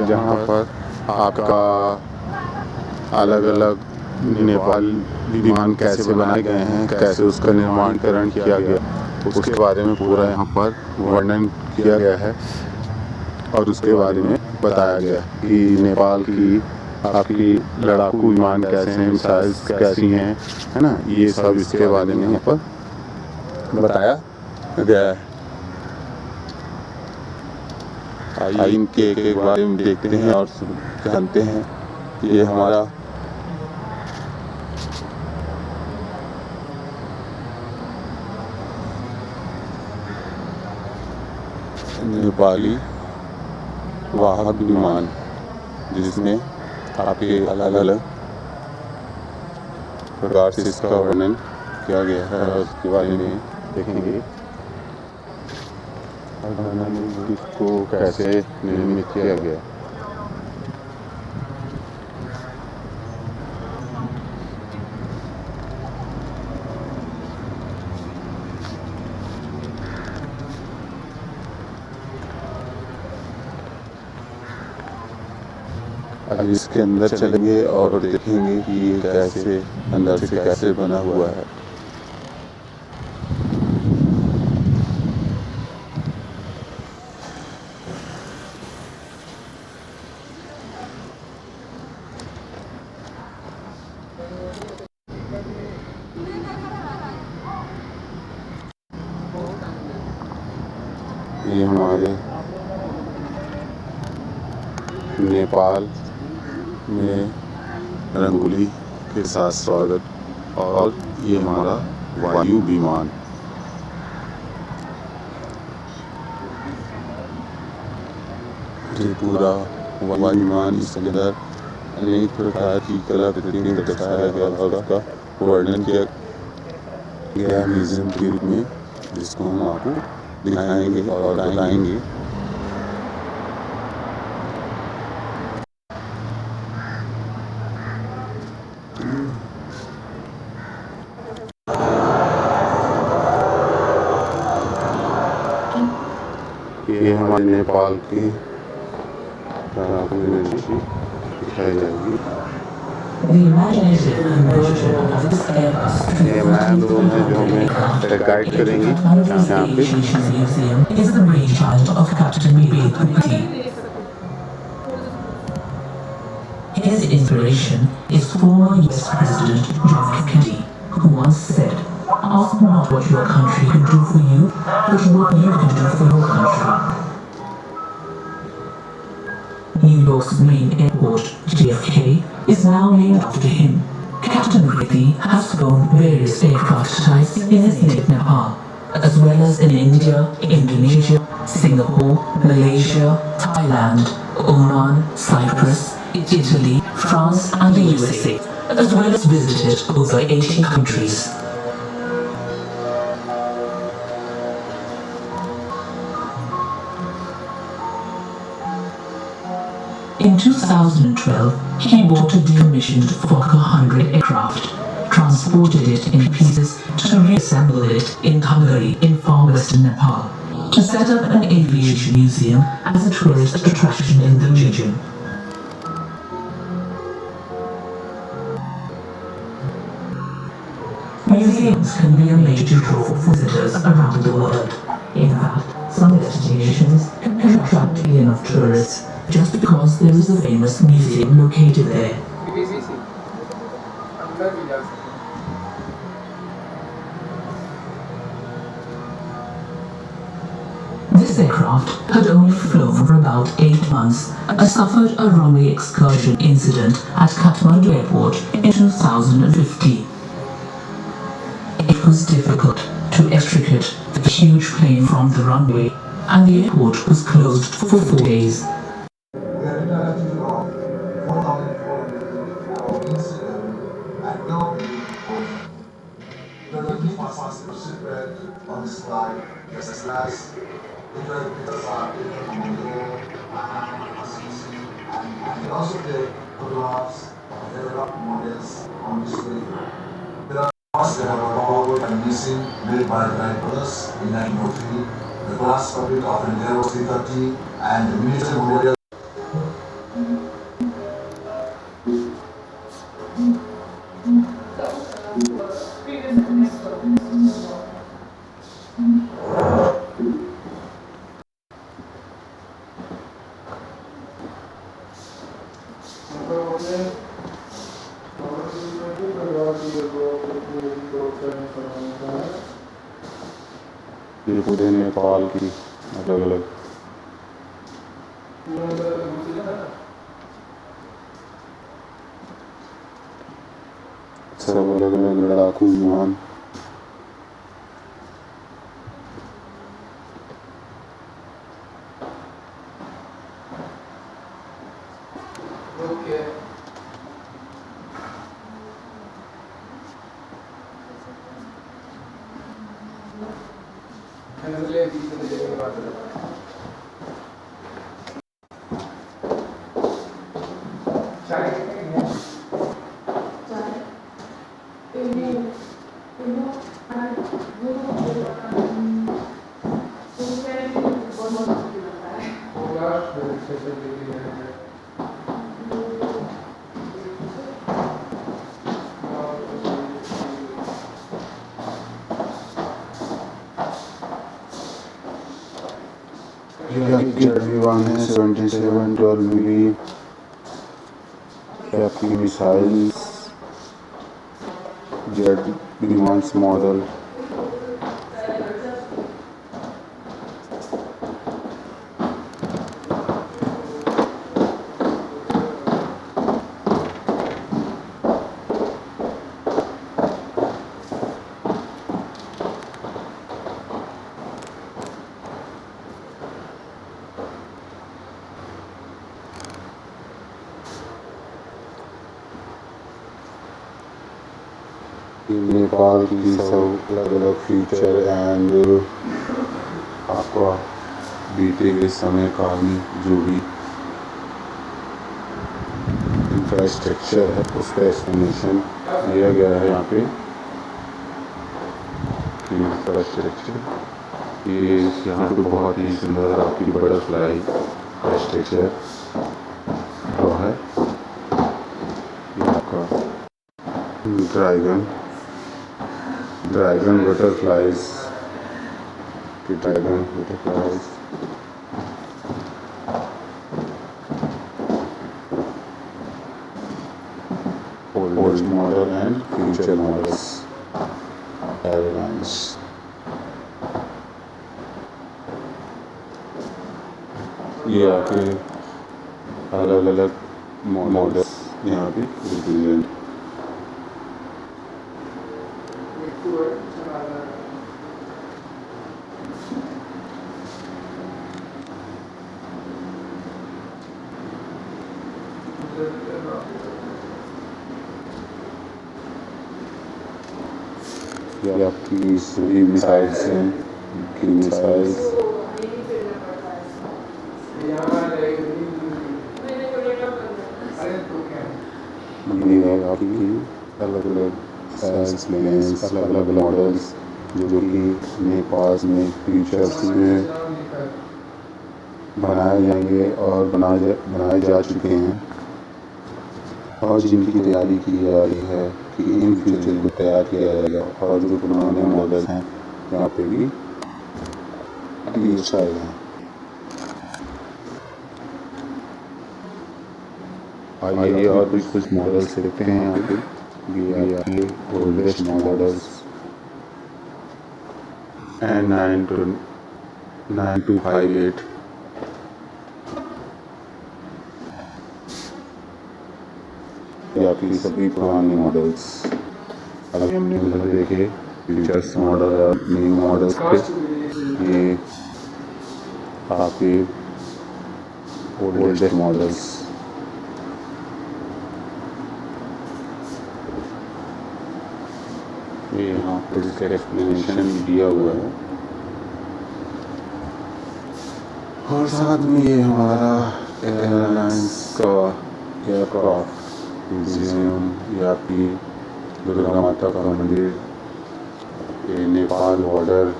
जहाँ पर आपका अलग अलग नेपाल विमान कैसे बनाए गए हैं, कैसे उसका निर्माणकरण किया गया, उसके बारे में पूरा यहाँ पर वर्णन किया गया है और उसके बारे में बताया गया कि नेपाल की आपकी लड़ाकू विमान कैसे हैं, मिसाइल्स कैसी हैं, है ना। ये सब इसके बारे में यहाँ पर बताया गया है। आइए इनके एक बारे में देखते हैं और जानते हैं। ये हमारा नेपाली वाहक विमान, जिसमें आपके अलग अलग प्रकार से इसका वर्णन किया गया है और उसके बारे में देखेंगे इसको कैसे निर्मित किया गया। अब इसके अंदर चलेंगे और देखेंगे कि ये कैसे अंदर से कैसे बना हुआ है। ये हमारे नेपाल में रंगोली के साथ स्वागत। और ये हमारा वायु विमान। ये पूरा वायु विमान, इसके अंदर अनेक प्रकार की कलाकृतियाँ दर्शाया गया और उसका वर्णन किया गया म्यूजियम के रूप में, जिसको हम आपको दिखाएंगे और बताएंगे। ये हमारे नेपाल की दिखाई जाएगी। ये मैम लोग हैं जो हमें गाइड करेंगी यहाँ पे। His inspiration is former US President John F. Kennedy, who once said, "Ask not what your country can do for you, but what you can do for your country." New York's main airport, JFK, is now named after him. Captain Reddy has flown various aircraft types in his native Nepal, as well as in India, Indonesia, Singapore, Malaysia, Thailand, Oman, Cyprus, Italy, France and the USA, as well as visited over 80 countries. In 2012, he bought a decommissioned Fokker 100 aircraft, transported it in pieces to reassemble it in Kangari in far western Nepal, to set up an aviation museum as a tourist attraction in the region. Museums can be a major draw for visitors around the world. In fact, some destinations can attract enough tourists just because there is a famous museum located there. B.B.c. This aircraft had only flown for about 8 months and suffered a runway excursion incident at Kathmandu Airport in 2015. It was difficult to extricate the huge plane from the runway, and the airport was closed for 4 days. On this slide, just as last, and also the photographs of aircraft models on display. There are parts that are forward and missing, made by the Wright brothers in 1903, the glass public of an Aero 330, and the miniature memorial ये पूरे नेपाल की अलग अलग सब अलग अलग लड़ाकू विमान। विमान है 77 12 मिली आपकी मिसाइल्स जेट विमान मॉडल। नेपाल की सब अलग अलग फीचर एंड आपका बीते के समय काल में जो भी इंफ्रास्ट्रक्चर है उसका एक्सप्लेनेशन दिया गया है यहाँ पे। इंफ्रास्ट्रक्चर ये यहाँ पे बहुत ही सुंदर आपकी बटरफ्लाई इंफ्रास्ट्रक्चर जो है आपका dragon butterflies old model and future models airlines। ये आपके अलग अलग मॉडल्स यहाँ पे रिप्रेजेंट। ये आपकी सभी मिसाइल्स हैं की मिसाइल्स। ये है आपकी अलग अलग साइज प्लेन्स अलग अलग मॉडल्स जो कि नेपाल में फ्यूचर्स में बनाए जाएंगे और बनाए जा चुके हैं और जिनकी तैयारी की जा रही है कि इन फ्यूचर को तैयार किया जाएगा और जो पुराने मॉडल हैं यहाँ पे भी यूज आए हैं। आइए और भी कुछ मॉडल्स देखते हैं यहाँ पे। ये आपके ओल्डेस्ट मॉडल्स N9258 ये आपकी सभी पुरानी मॉडल्स। अभी हमने उधर देखे फ्यूचर्स मॉडल और न्यू मॉडल्स पे। ये आपके ओल्डेस्ट मॉडल्स। ये यहाँ पर इसका एक्सप्लेनेशन दिया हुआ है और साथ में ये हमारा एयरलाइंस का एयरक्राफ्ट म्यूजियम। ये आपकी दुर्गा माता का मंदिर, ये नेपाल बॉर्डर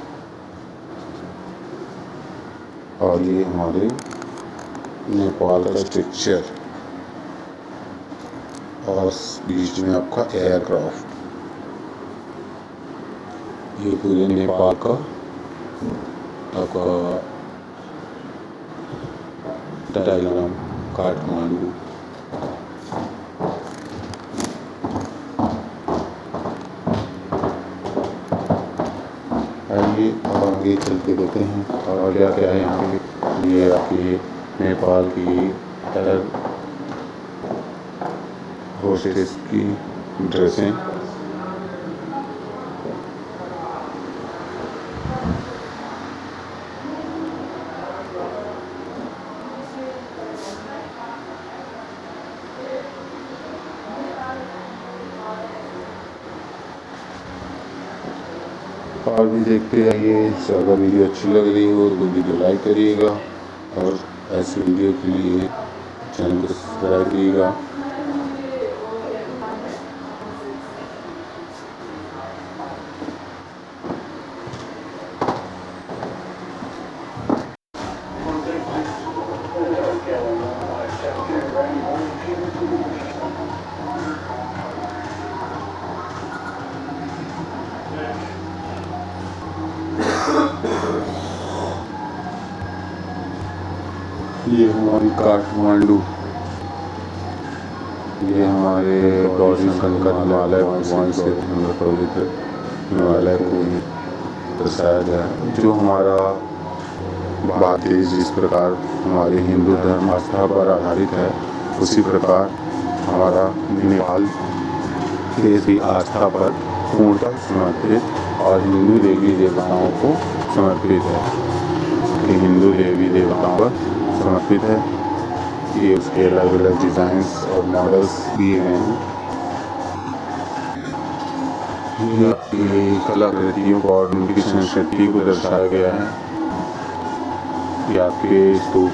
और ये हमारे नेपाल का स्ट्रक्चर और बीच में आपका एयरक्राफ्ट। ये पूरे नेपाल का आपका डायग्राम काठमांडू। आइए आगे आगे चल के देखते हैं और क्या क्या है यहाँ पे। ये आपकी नेपाल की एयर होस्टेस की ड्रेसें। और भी देखते रहिए। अगर वीडियो अच्छी लग रही हो तो वीडियो लाइक करिएगा और ऐसे वीडियो के लिए चैनल को सब्सक्राइब करिएगा। ये हमारी काठमांडू, ये हमारे गौरी शंकर हिमालय भगवान से पवित्र हिमालय को दर्शाया गया है। जो हमारा भारत देश जिस प्रकार हमारे हिंदू धर्म आस्था पर आधारित है, उसी प्रकार हमारा नेपाल देश भी आस्था पर पूर्णतः समर्पित और हिंदू देवी देवताओं को समर्पित है। ये हिंदू देवी देवताओं पर समर्पित है। ये उसके अलग अलग डिज़ाइंस और मॉडल्स दिए गए हैं। ये कलाकृतियों को और उनकी संस्कृति को दर्शाया गया है। ये आपके स्तूप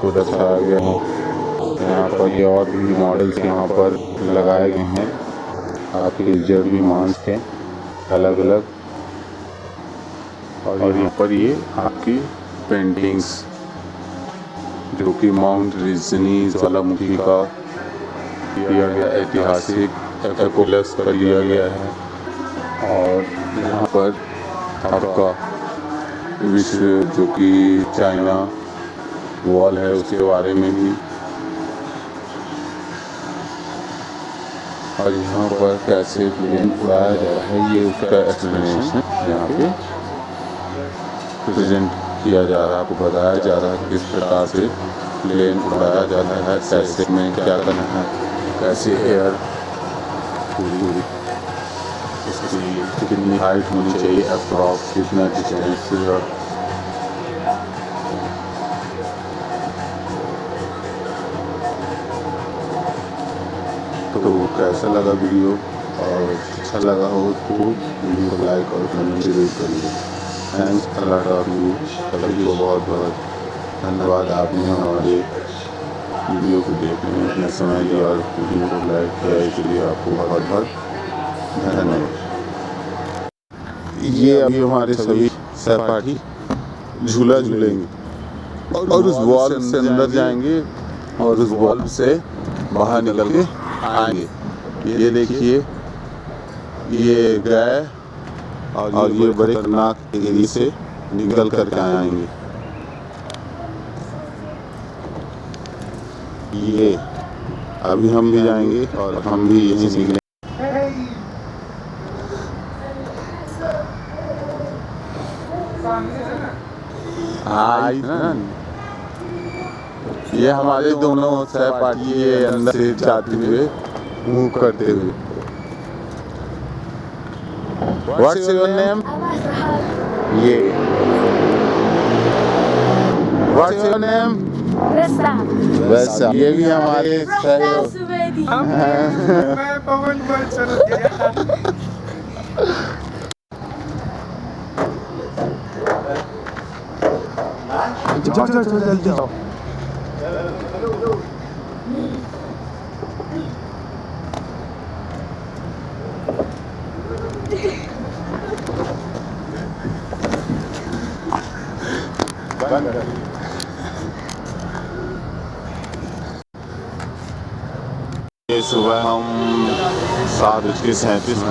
को दर्शाया गया है। यहाँ पर ये और भी मॉडल्स यहाँ पर लगाए गए हैं। आपके जड़ भी मांस के अलग अलग, और यहाँ पर ये आपकी पेंटिंग्स जो कि माउंट रिजनी ज्वालामुखी का दिया गया ऐतिहासिक एपोलस पर दिया गया है। और यहाँ पर आपका विश्व जो कि चाइना वॉल है उसके बारे में भी, और यहाँ पर कैसे प्लेन उड़ाया जा रहा है ये उसका एक्सप्लेनेशन यहाँ पे प्रेजेंट किया जा रहा है। आपको बताया जा रहा है किस प्रकार से प्लेन उड़ाया जाता है, कैसे में क्या करना है, कैसे एयर पूरी इसकी कितनी हाइट होनी चाहिए, अप्रॉक्स कितना डिस्टेंस। तो कैसा लगा वीडियो, और अच्छा लगा हो तो वीडियो को लाइक और कमेंट जरूर करिए। Thanks a lot of you, सभी को बहुत बहुत धन्यवाद। आपने हमारे वीडियो को देखने में इतना समय दिया और वीडियो को लाइक किया, इसलिए आपको बहुत बहुत धन्यवाद। ये अभी हमारे सभी सहपाठी झूला झूलेंगे और उस वॉल से अंदर जाएंगे और उस वॉल से बाहर निकल के आएंगे। ये देखिए, ये गाय और ये बड़े खतरनाक एरिया से निकल करके आएंगे। ये अभी हम भी जाएंगे और हम भी यहीं से निकलेंगे। ये हमारे दोनों सहपाठी ये अंदर से जाते हुए मूव करते हुए। What's your name? ये What's your name? वैसा। ये भी हमारे मैं पवन बोल चल जाओ जल्दी जाओ। ये सुबह हम 7:37